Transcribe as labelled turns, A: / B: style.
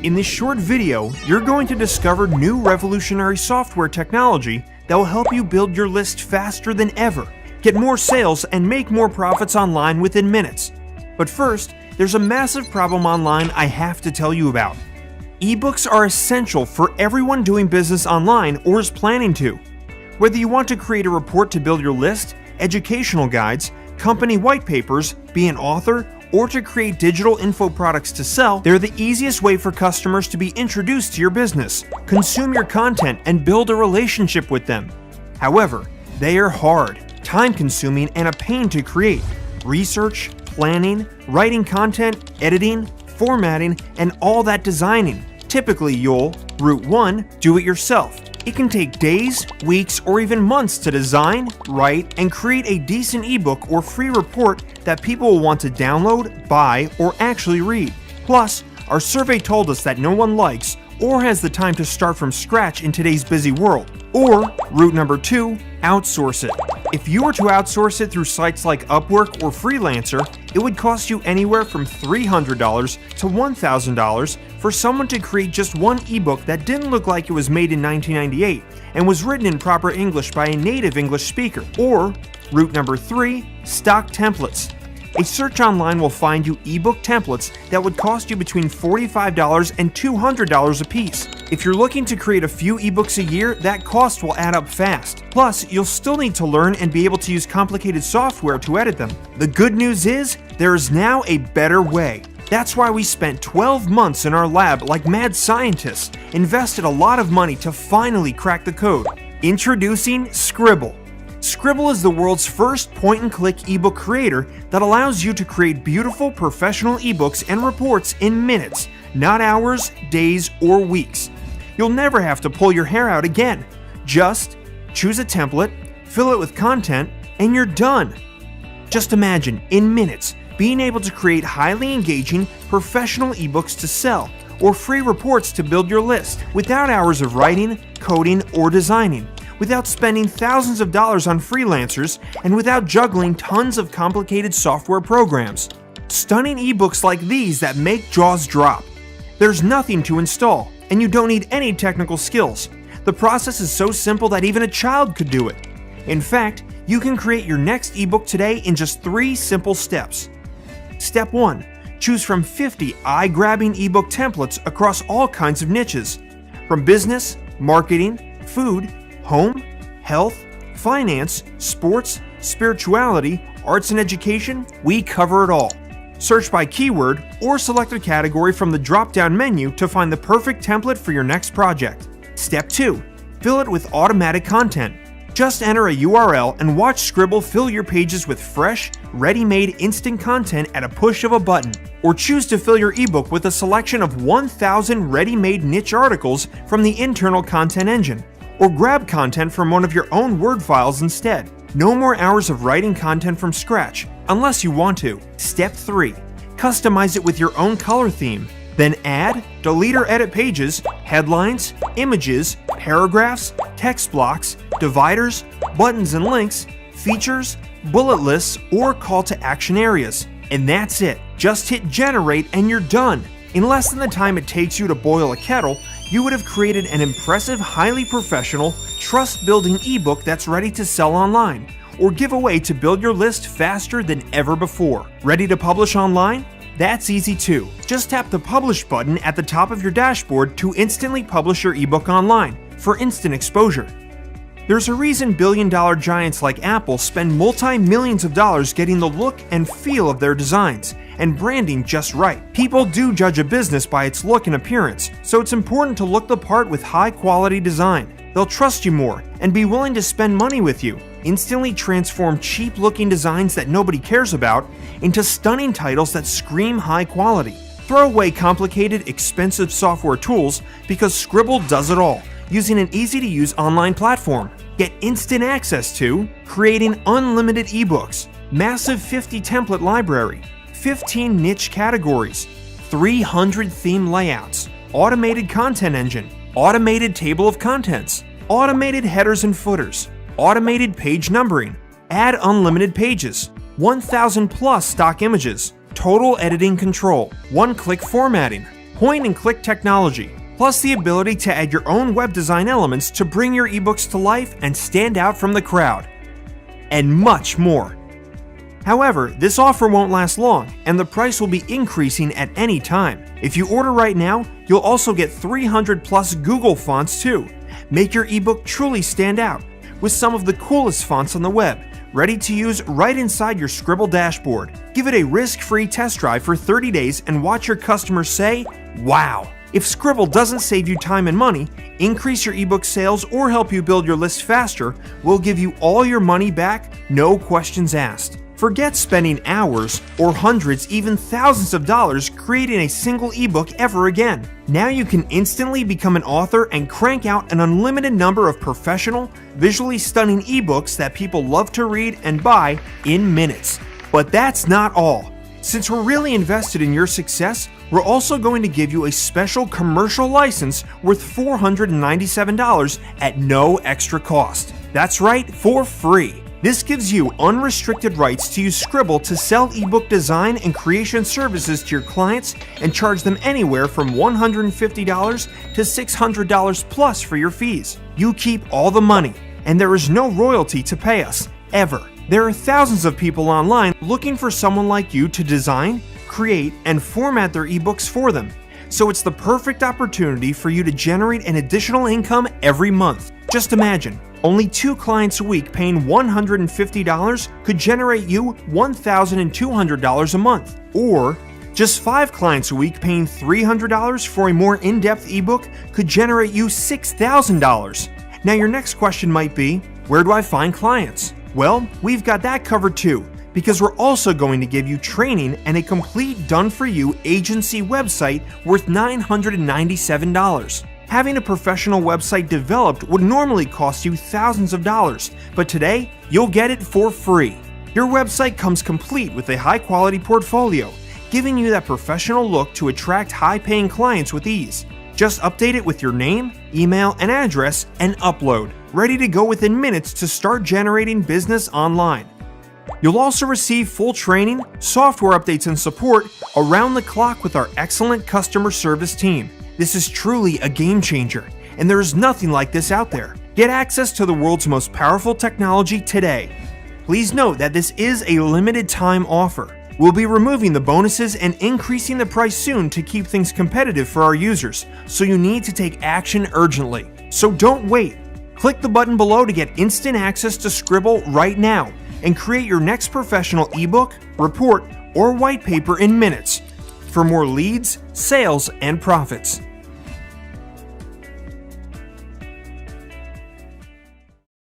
A: In this short video, you're going to discover new revolutionary software technology that will help you build your list faster than ever, get more sales, and make more profits online within minutes. But first, there's a massive problem online I have to tell you about. Ebooks are essential for everyone doing business online or is planning to. Whether you want to create a report to build your list, educational guides, company white papers, be an author, or to create digital info products to sell, they're the easiest way for customers to be introduced to your business, consume your content, and build a relationship with them. However, they are hard, time-consuming, and a pain to create. Research, planning, writing content, editing, formatting, and all that designing. Typically, you'll, Route 1, do it yourself. It can take days, weeks, or even months to design, write, and create a decent ebook or free report that people will want to download, buy, or actually read. Plus, our survey told us that no one likes or has the time to start from scratch in today's busy world. Or, route number 2, outsource it. If you were to outsource it through sites like Upwork or Freelancer, it would cost you anywhere from $300 to $1,000 for someone to create just one ebook that didn't look like it was made in 1998 and was written in proper English by a native English speaker. Or, route number 3, stock templates. A search online will find you ebook templates that would cost you between $45 and $200 a piece. If you're looking to create a few ebooks a year, that cost will add up fast. Plus, you'll still need to learn and be able to use complicated software to edit them. The good news is, there is now a better way. That's why we spent 12 months in our lab like mad scientists, invested a lot of money to finally crack the code. Introducing Sqribble. Sqribble is the world's first point-and-click ebook creator that allows you to create beautiful professional ebooks and reports in minutes, not hours, days, or weeks. You'll never have to pull your hair out again. Just choose a template, fill it with content, and you're done. Just imagine, in minutes, being able to create highly engaging, professional ebooks to sell, or free reports to build your list, without hours of writing, coding, or designing, without spending thousands of dollars on freelancers, and without juggling tons of complicated software programs. Stunning ebooks like these that make jaws drop. There's nothing to install, and you don't need any technical skills. The process is so simple that even a child could do it. In fact, you can create your next ebook today in just 3 simple steps. Step 1. Choose from 50 eye-grabbing ebook templates across all kinds of niches. From business, marketing, food, home, health, finance, sports, spirituality, arts and education, we cover it all. Search by keyword or select a category from the drop-down menu to find the perfect template for your next project. Step 2. Fill it with automatic content. Just enter a URL and watch Sqribble fill your pages with fresh, ready-made instant content at a push of a button. Or choose to fill your ebook with a selection of 1,000 ready-made niche articles from the internal content engine. Or grab content from one of your own Word files instead. No more hours of writing content from scratch, unless you want to. Step 3. Customize it with your own color theme. Then add, delete or edit pages, headlines, images, paragraphs, text blocks, dividers, buttons and links, features, bullet lists, or call to action areas. And that's it. Just hit generate and you're done. In less than the time it takes you to boil a kettle, you would have created an impressive, highly professional, trust-building ebook that's ready to sell online, or give away to build your list faster than ever before. Ready to publish online? That's easy too. Just tap the Publish button at the top of your dashboard to instantly publish your ebook online for instant exposure. There's a reason billion-dollar giants like Apple spend multi-millions of dollars getting the look and feel of their designs and branding just right. People do judge a business by its look and appearance, so it's important to look the part with high-quality design. They'll trust you more and be willing to spend money with you. Instantly transform cheap-looking designs that nobody cares about into stunning titles that scream high quality. Throw away complicated, expensive software tools because Sqribble does it all, using an easy-to-use online platform. Get instant access to creating unlimited ebooks, massive 50 template library, 15 niche categories, 300 theme layouts, automated content engine, automated table of contents, automated headers and footers, automated page numbering, add unlimited pages, 1,000 plus stock images, total editing control, one-click formatting, point-and-click technology, plus the ability to add your own web design elements to bring your ebooks to life and stand out from the crowd, and much more. However, this offer won't last long, and the price will be increasing at any time. If you order right now, you'll also get 300 plus Google fonts too. Make your ebook truly stand out with some of the coolest fonts on the web, ready to use right inside your Sqribble dashboard. Give it a risk-free test drive for 30 days and watch your customers say, "Wow!" If Sqribble doesn't save you time and money, increase your ebook sales, or help you build your list faster, we'll give you all your money back, no questions asked. Forget spending hours or hundreds, even thousands of dollars creating a single ebook ever again. Now you can instantly become an author and crank out an unlimited number of professional, visually stunning ebooks that people love to read and buy in minutes. But that's not all. Since we're really invested in your success, we're also going to give you a special commercial license worth $497 at no extra cost. That's right, for free. This gives you unrestricted rights to use Sqribble to sell ebook design and creation services to your clients and charge them anywhere from $150 to $600 plus for your fees. You keep all the money, and there is no royalty to pay us, ever. There are thousands of people online looking for someone like you to design, create, and format their ebooks for them. So it's the perfect opportunity for you to generate an additional income every month. Just imagine, only 2 clients a week paying $150 could generate you $1,200 a month. Or just 5 clients a week paying $300 for a more in-depth ebook could generate you $6,000. Now your next question might be, where do I find clients? Well, we've got that covered too, because we're also going to give you training and a complete done-for-you agency website worth $997. Having a professional website developed would normally cost you thousands of dollars, but today, you'll get it for free. Your website comes complete with a high-quality portfolio, giving you that professional look to attract high-paying clients with ease. Just update it with your name, email, and address, and upload, ready to go within minutes to start generating business online. You'll also receive full training, software updates, and support around the clock with our excellent customer service team. This is truly a game changer, and there is nothing like this out there. Get access to the world's most powerful technology today. Please note that this is a limited time offer. We'll be removing the bonuses and increasing the price soon to keep things competitive for our users, so you need to take action urgently. So don't wait. Click the button below to get instant access to Sqribble right now and create your next professional ebook, report, or white paper in minutes for more leads, sales, and profits.